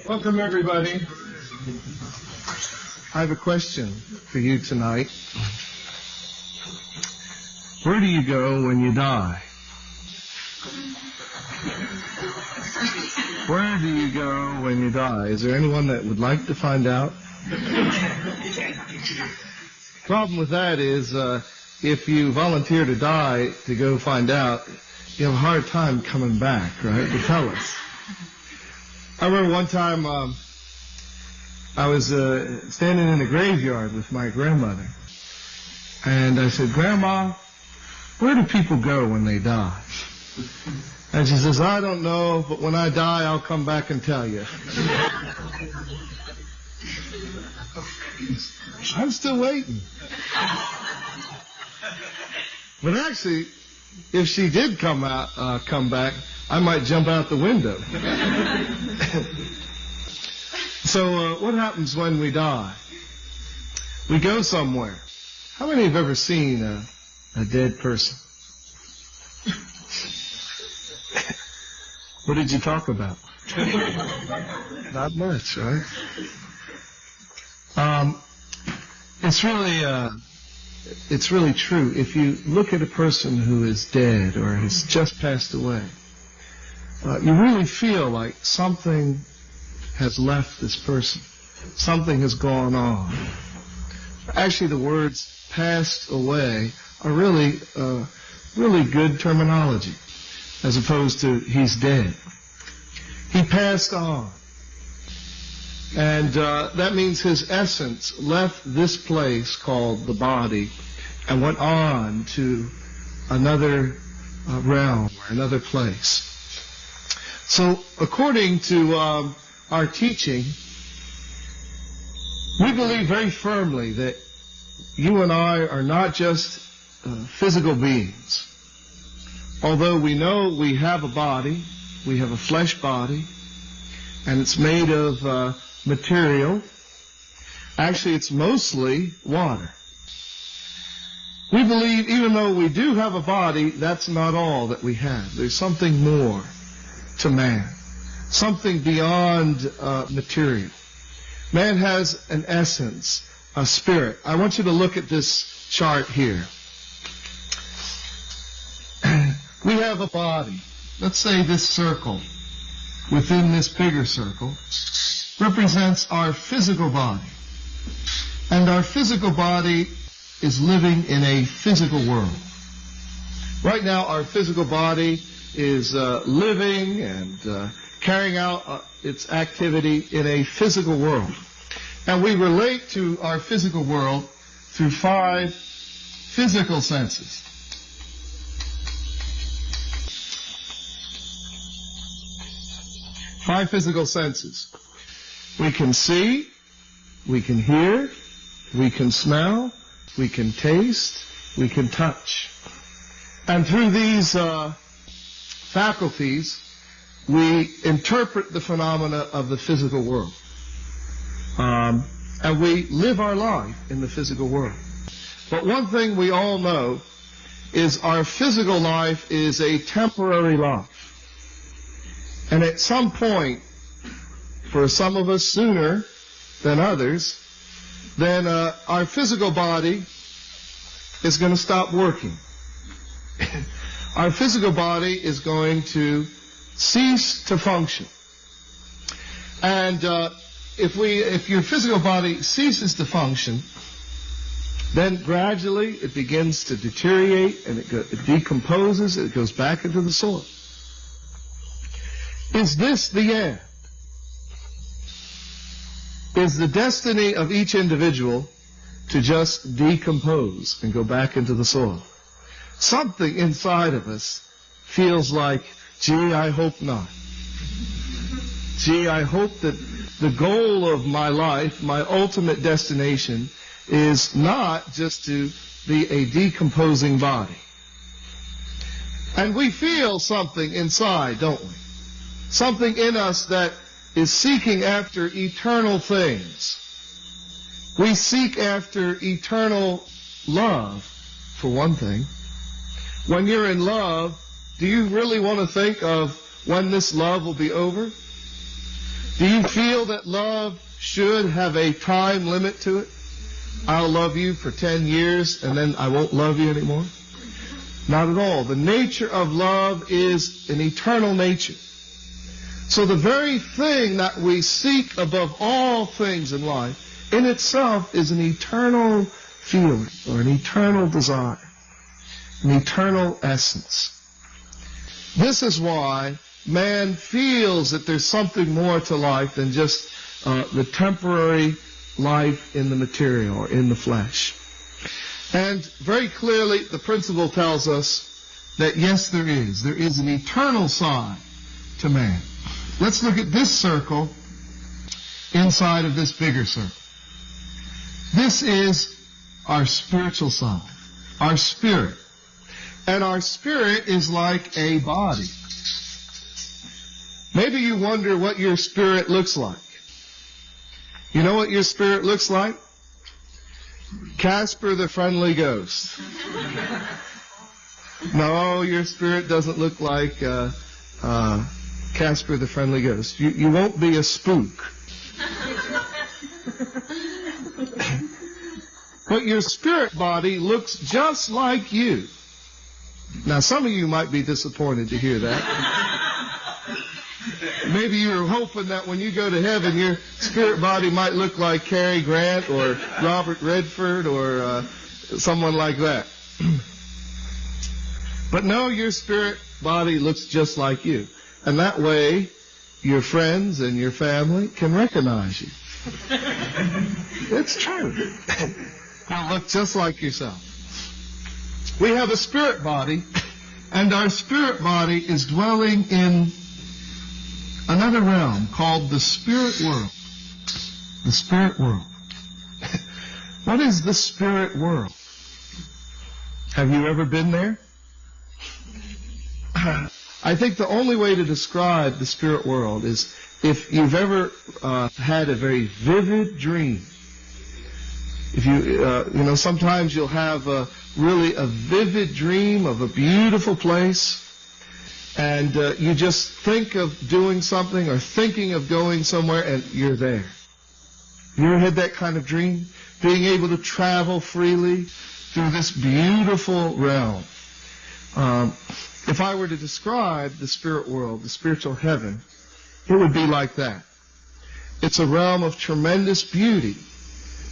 Welcome, everybody. I have a question for you tonight. Where do you go when you die? Where do you go when you die? Is there anyone that would like to find out? Problem with that is, if you volunteer to die to go find out, you have a hard time coming back, right, to tell us. I remember one time I was standing in the graveyard with my grandmother, and I said, "Grandma, where do people go when they die?" And she says, "I don't know, but when I die, I'll come back and tell you." I'm still waiting. But actually, if she did come back, I might jump out the window. So what happens when we die? We go somewhere. How many have ever seen a dead person? What did you talk about? Not much, right? It's really true. If you look at a person who is dead or has just passed away, you really feel like something has left this person. Something has gone on. Actually, the words "passed away" are really good terminology, as opposed to "he's dead." He passed on. And that means his essence left this place called the body and went on to another realm or another place. So according to our teaching, we believe very firmly that you and I are not just physical beings. Although we know we have a body, we have a flesh body, and it's made of material. Actually, it's mostly water. We believe even though we do have a body, that's not all that we have. There's something more to man, something beyond material. Man has an essence, a spirit. I want you to look at this chart here. We have a body. Let's say this circle within this bigger circle represents our physical body. And our physical body is living in a physical world. Right now, our physical body is living and carrying out its activity in a physical world. And we relate to our physical world through 5 physical senses. Five physical senses. We can see, we can hear, we can smell, we can taste, we can touch. And through these faculties, we interpret the phenomena of the physical world. And we live our life in the physical world. But one thing we all know is our physical life is a temporary life. And at some point, for some of us sooner than others, then our physical body is going to stop working. Our physical body is going to cease to function. And if your physical body ceases to function, then gradually it begins to deteriorate and it decomposes, it goes back into the soil. Is this the end? Is the destiny of each individual to just decompose and go back into the soil? Something inside of us feels like, gee, I hope not. Gee, I hope that the goal of my life, my ultimate destination, is not just to be a decomposing body. And we feel something inside, don't we? Something in us that is seeking after eternal things. We seek after eternal love, for one thing. When you're in love, Do you really want to think of when this love will be over? Do you feel that love should have a time limit to it? I'll love you for 10 years and then I won't love you anymore? Not at all. The nature of love is an eternal nature. So the very thing that we seek above all things in life in itself is an eternal feeling or an eternal desire, an eternal essence. This is why man feels that there's something more to life than just the temporary life in the material or in the flesh. And very clearly the principle tells us that yes, there is. There is an eternal side to man. Let's look at this circle inside of this bigger circle. This is our spiritual side, our spirit. And our spirit is like a body. Maybe you wonder what your spirit looks like. You know what your spirit looks like? Casper the Friendly Ghost. No, your spirit doesn't look like Casper the Friendly Ghost. You won't be a spook. But your spirit body looks just like you. Now, some of you might be disappointed to hear that. Maybe you were hoping that when you go to heaven, your spirit body might look like Cary Grant or Robert Redford or someone like that. But no, your spirit body looks just like you. And that way, your friends and your family can recognize you. It's true. You'll look just like yourself. We have a spirit body, and our spirit body is dwelling in another realm called the spirit world. The spirit world. What is the spirit world? Have you ever been there? I think the only way to describe the spirit world is if you've ever had a very vivid dream. If you sometimes you'll have really a vivid dream of a beautiful place, and you just think of doing something or thinking of going somewhere, and you're there. You ever had that kind of dream? Being able to travel freely through this beautiful realm. If I were to describe the spirit world, the spiritual heaven, it would be like that. It's a realm of tremendous beauty,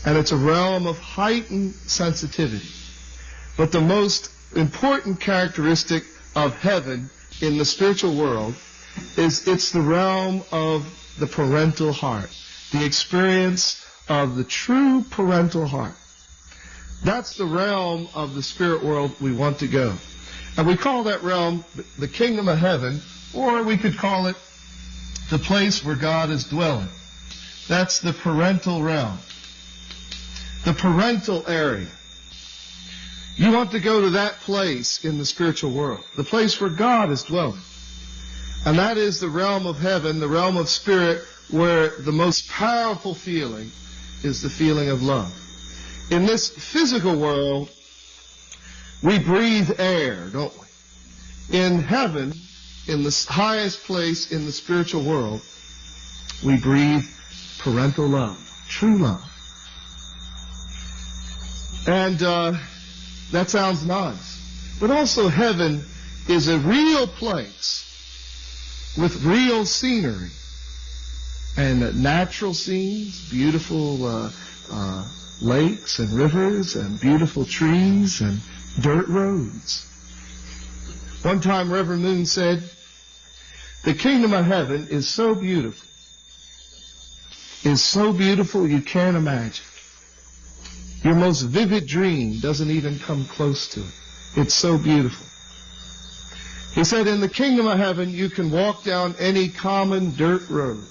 and it's a realm of heightened sensitivity. But the most important characteristic of heaven in the spiritual world is it's the realm of the parental heart, the experience of the true parental heart. That's the realm of the spirit world we want to go. And we call that realm the kingdom of heaven, or we could call it the place where God is dwelling. That's the parental realm, the parental area. You want to go to that place in the spiritual world, the place where God is dwelling. And that is the realm of heaven, the realm of spirit, where the most powerful feeling is the feeling of love. In this physical world, we breathe air, don't we? In heaven, in the highest place in the spiritual world, we breathe parental love, true love. And that sounds nice. But also heaven is a real place with real scenery and natural scenes, beautiful lakes and rivers and beautiful trees and dirt roads. One time Reverend Moon said, the kingdom of heaven is so beautiful you can't imagine. Your most vivid dream doesn't even come close to it. It's so beautiful. He said, in the kingdom of heaven, you can walk down any common dirt road.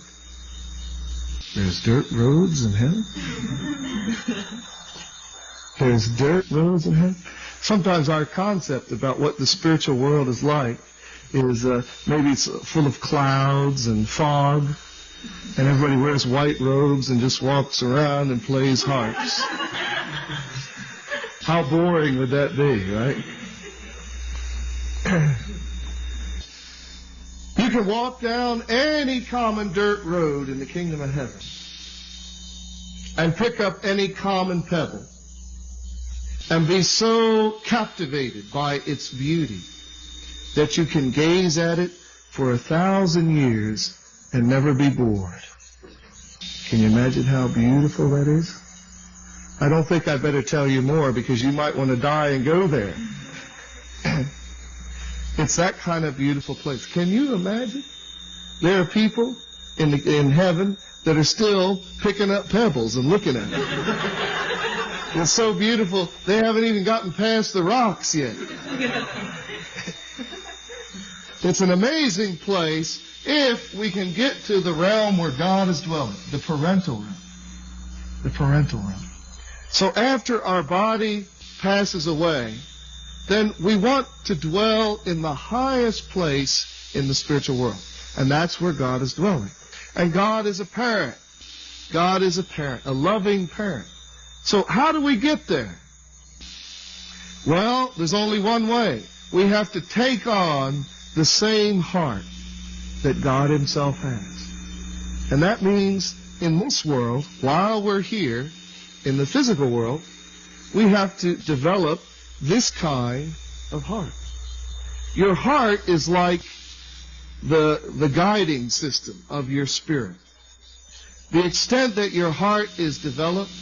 There's dirt roads in heaven? There's dirt roads in heaven? Sometimes our concept about what the spiritual world is like is maybe it's full of clouds and fog, and everybody wears white robes and just walks around and plays harps. How boring would that be, right? can walk down any common dirt road in the kingdom of heaven and pick up any common pebble and be so captivated by its beauty that you can gaze at it for 1,000 years and never be bored. Can you imagine how beautiful that is? I don't think I better tell you more because you might want to die and go there. It's that kind of beautiful place. Can you imagine? There are people in heaven that are still picking up pebbles and looking at it. It's so beautiful, they haven't even gotten past the rocks yet. It's an amazing place if we can get to the realm where God is dwelling, the parental realm. The parental realm. So after our body passes away, then we want to dwell in the highest place in the spiritual world. And that's where God is dwelling. And God is a parent. God is a parent, a loving parent. So how do we get there? Well, there's only one way. We have to take on the same heart that God himself has. And that means in this world, while we're here in the physical world, we have to develop this kind of heart. Your heart is like the guiding system of your spirit. The extent that your heart is developed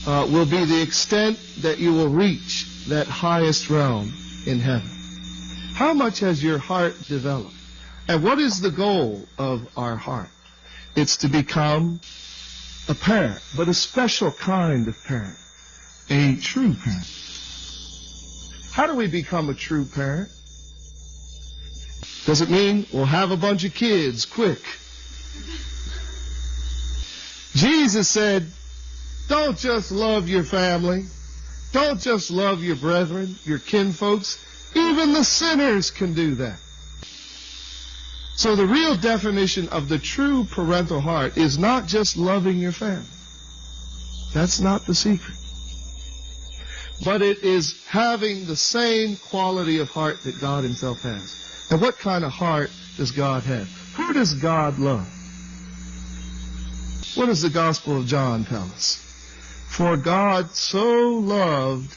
will be the extent that you will reach that highest realm in heaven. How much has your heart developed? And what is the goal of our heart? It's to become a parent, but a special kind of parent, a true parent. How do we become a true parent? Does it mean we'll have a bunch of kids quick? Jesus said, don't just love your family. Don't just love your brethren, your kinfolks. Even the sinners can do that. So the real definition of the true parental heart is not just loving your family. That's not the secret. But it is having the same quality of heart that God himself has. And what kind of heart does God have? Who does God love? What does the Gospel of John tell us? For God so loved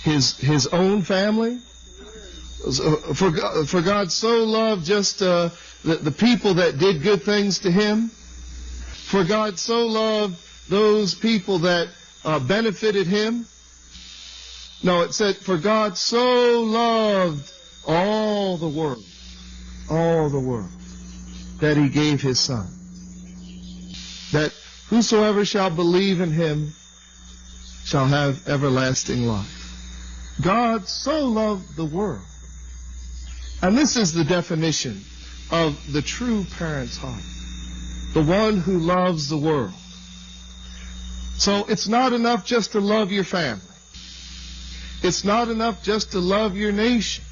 his own family. For God so loved just the people that did good things to him. For God so loved those people that benefited him. No, it said, for God so loved all the world, that he gave his Son, that whosoever shall believe in him shall have everlasting life. God so loved the world. And this is the definition of the true parent's heart, the one who loves the world. So it's not enough just to love your family. It's not enough just to love your nation.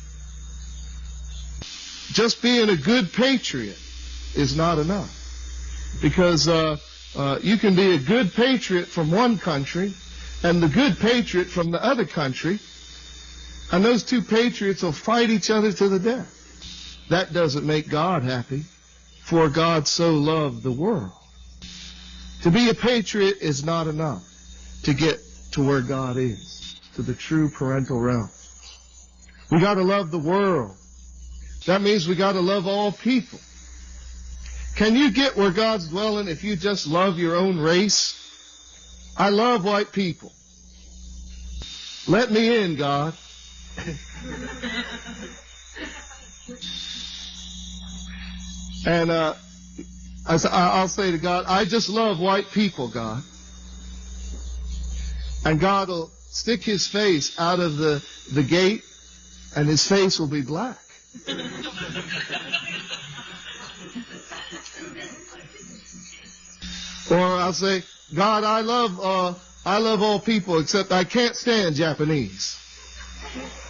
Just being a good patriot is not enough. Because you can be a good patriot from one country and the good patriot from the other country, and those two patriots will fight each other to the death. That doesn't make God happy. For God so loved the world. To be a patriot is not enough to get to where God is, to the true parental realm. We got to love the world. That means we got to love all people. Can you get where God's dwelling if you just love your own race? I love white people. Let me in, God. And I'll say to God, I just love white people, God. And God will stick his face out of the gate, and his face will be black. Or I'll say, God, I love all people except I can't stand Japanese.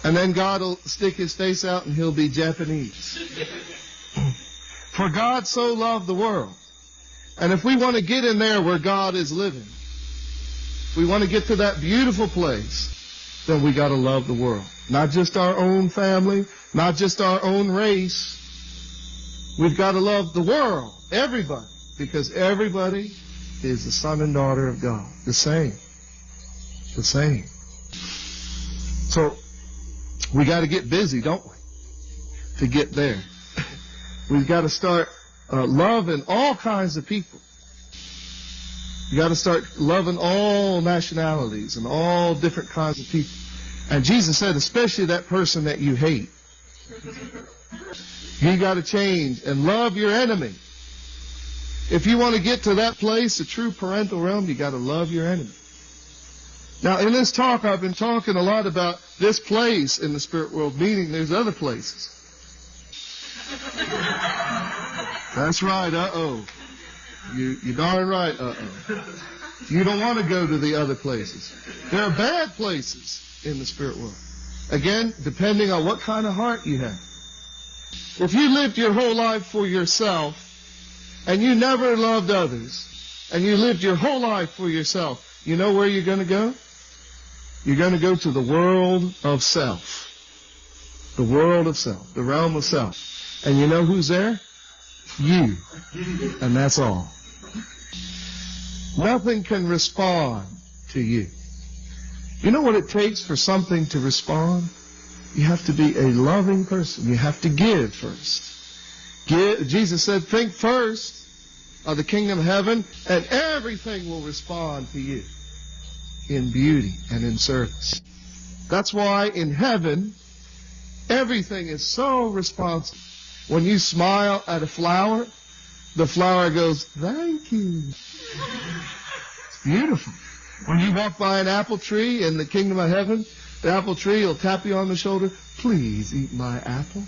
And then God will stick his face out and he'll be Japanese. For God so loved the world. And if we want to get in there where God is living, we want to get to that beautiful place, then we got to love the world. Not just our own family, not just our own race, We've got to love the world, everybody, because everybody is the son and daughter of God. The same. The same. So, we got to get busy, don't we, to get there. We've got to start loving all kinds of people. You got to start loving all nationalities and all different kinds of people. And Jesus said, especially that person that you hate. You got to change and love your enemy. If you want to get to that place, the true parental realm, you got to love your enemy. Now, in this talk, I've been talking a lot about this place in the spirit world, meaning there's other places. That's right, uh-oh. You're darn right, uh-oh. You don't want to go to the other places. There are bad places in the spirit world. Again, depending on what kind of heart you have. If you lived your whole life for yourself, and you never loved others, and you lived your whole life for yourself, you know where you're going to go? You're going to go to the world of self. The world of self. The realm of self. And you know who's there? You. And that's all. Nothing can respond to you. You know what it takes for something to respond? You have to be a loving person. You have to give first. Jesus said, think first of the kingdom of heaven, and everything will respond to you in beauty and in service. That's why in heaven, everything is so responsive. When you smile at a flower, the flower goes, thank you. It's beautiful. When you walk by an apple tree in the kingdom of heaven, the apple tree will tap you on the shoulder, please eat my apple.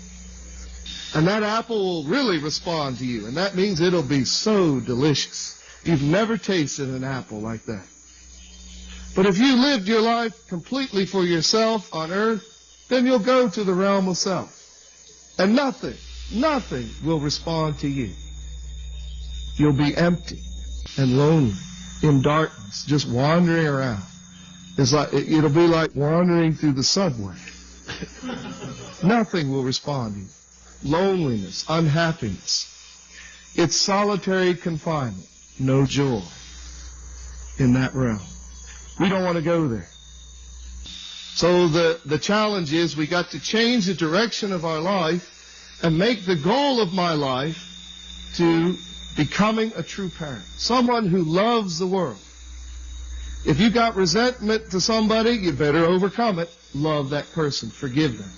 And that apple will really respond to you, and that means it'll be so delicious. You've never tasted an apple like that. But if you lived your life completely for yourself on earth, then you'll go to the realm of self. And nothing will respond to you. You'll be empty and lonely, in darkness, just wandering around. It'll be like wandering through the subway. Nothing will respond to you. Loneliness, unhappiness. It's solitary confinement, no joy in that realm. We don't want to go there. So the challenge is we got to change the direction of our life and make the goal of my life to becoming a true parent. Someone who loves the world. If you got resentment to somebody, you better overcome it. Love that person. Forgive them.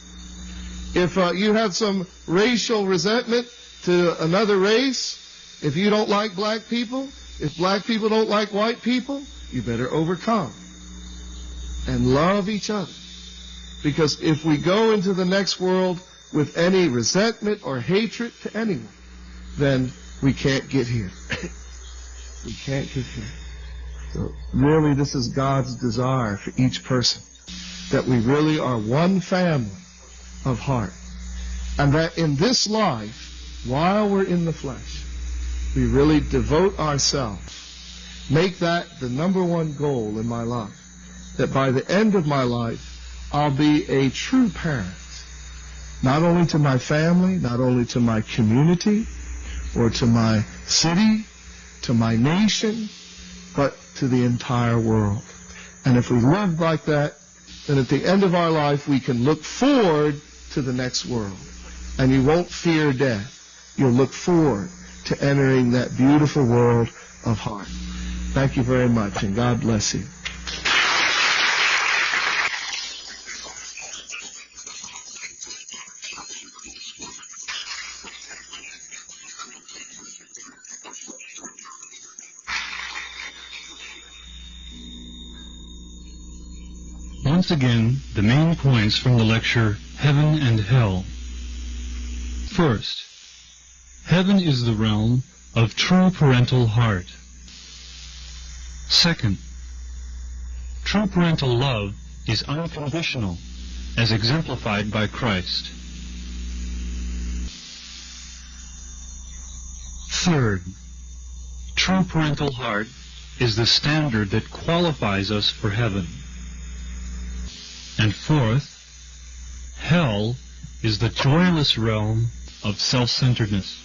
If you have some racial resentment to another race, if you don't like black people, if black people don't like white people, you better overcome and love each other. Because if we go into the next world with any resentment or hatred to anyone, then we can't get here. We can't get here. So really, this is God's desire for each person, that we really are one family of heart. And that in this life, while we're in the flesh, we really devote ourselves, make that the number one goal in my life, that by the end of my life, I'll be a true parent, not only to my family, not only to my community, or to my city, to my nation, but to the entire world. And if we live like that, then at the end of our life, we can look forward to the next world. And you won't fear death. You'll look forward to entering that beautiful world of heart. Thank you very much, and God bless you. Once again, the main points from the lecture, Heaven and Hell. First, heaven is the realm of true parental heart. Second, true parental love is unconditional, as exemplified by Christ. Third, true parental heart is the standard that qualifies us for heaven. And fourth, hell is the joyless realm of self-centeredness.